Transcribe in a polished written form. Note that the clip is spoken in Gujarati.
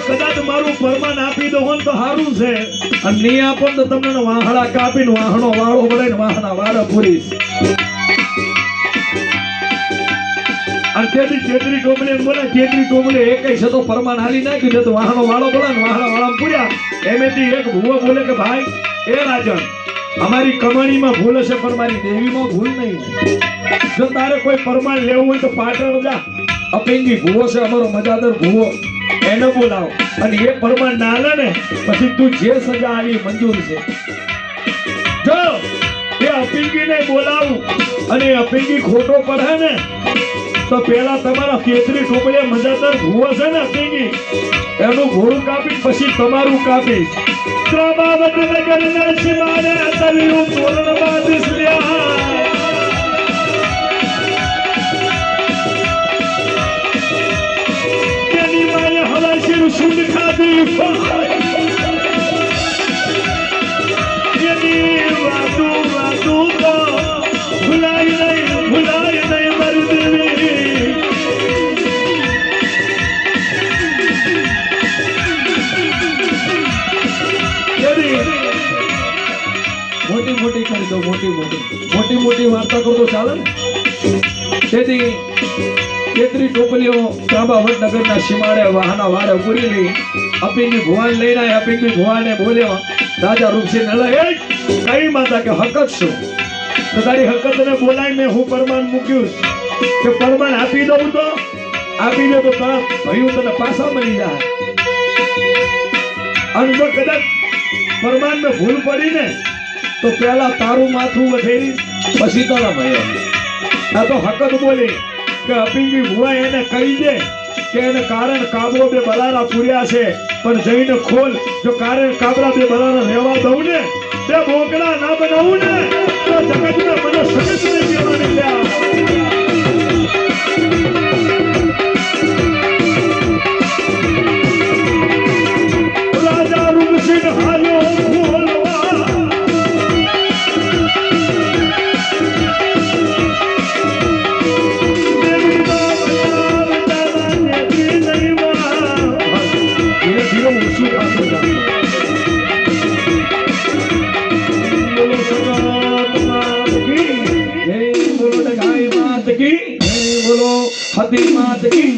કદાચ મારું ફરમાન આપી દો તો સારું છે અને નહીં આપો તો તમને વાહડા કાપીને વાહણો વાળો પડે ને વાહના વાળા પૂરીશ અને તેથી ચેતરી ટોપલી એમ બોલે ચેતરી ટોપલી એક છે તો ફરમાન હાલી નાખ્યું તો વાહનો વાળો બોલે ને વાહણા વાળા પૂર્યા એમેથી એક ભૂવો બોલે કે ભાઈ એ રાજન અમારી કમાણીમાં ભૂલ હશે પણ મારી દેવીમાં ભૂલ નહીં જો તારે કોઈ ફરમાન લેવું હોય તો પાટણ જા અપેંગી ભૂવો છે અમારો મજાદર ભૂવો એને બોલાવો અને એ ફરમાન ના લે ને પછી તું જે સજા આવી મંજૂર છે જો એ અપિંગીને બોલાવું અને અપિંગી ખોટો પડે ને તો પેલા તમારા કેતરી ટોપલે મજાદર ભૂવો છે ને અપિંગી એનું ઘોડું કાપી પછી તમારું કાપીશ પ્રભાવત નગર નરસિંહાને તલિયું તોરણ બાંધીસ્યા શુદ્ધ ખાધી વાતું વાતું તો ભૂલાય નહીં મારી દેવી મોટી મોટી કરી દો મોટી વાર્તા કરો તો ચાલે ને તેથી કેતરી ટોપલીઓ ત્રાંબા વડનગરના સીમાડે વાહના વારે પૂરીલી અપિંગી ભુવાન લઈને આવ્યા અપિંગી ભુવાને બોલ્યો રાજા રૂપસિંહ નલા કઈ માતા કે હકત શું તો તારી હકતને બોલાવી મેં હું પરમાન મૂક્યું કે પરમાન આપી દઉં તો આપી દે તો તરત ભયું તને પાછા મળી જાય અને જો કદાચ પરમાન ને ભૂલ પડી ને તો પેલા તારું માથું વધેરી પછી તારા ભયો આ તો હકત બોલી કે અપિંગી ભુવા એને કહી દે કે એને કારણ કાબરો બે બલારા પૂર્યા છે પણ જઈને ખોલ જો કારણ કાબરા બે બલારા રહેવા દઉં ને બે બોકડા ના બનાવું ને તો જગતમાં મને સગત નહીં કહેવાની લ્યા રાજા રૂપસિંહ હાલ્યો બોલો હદી માત કી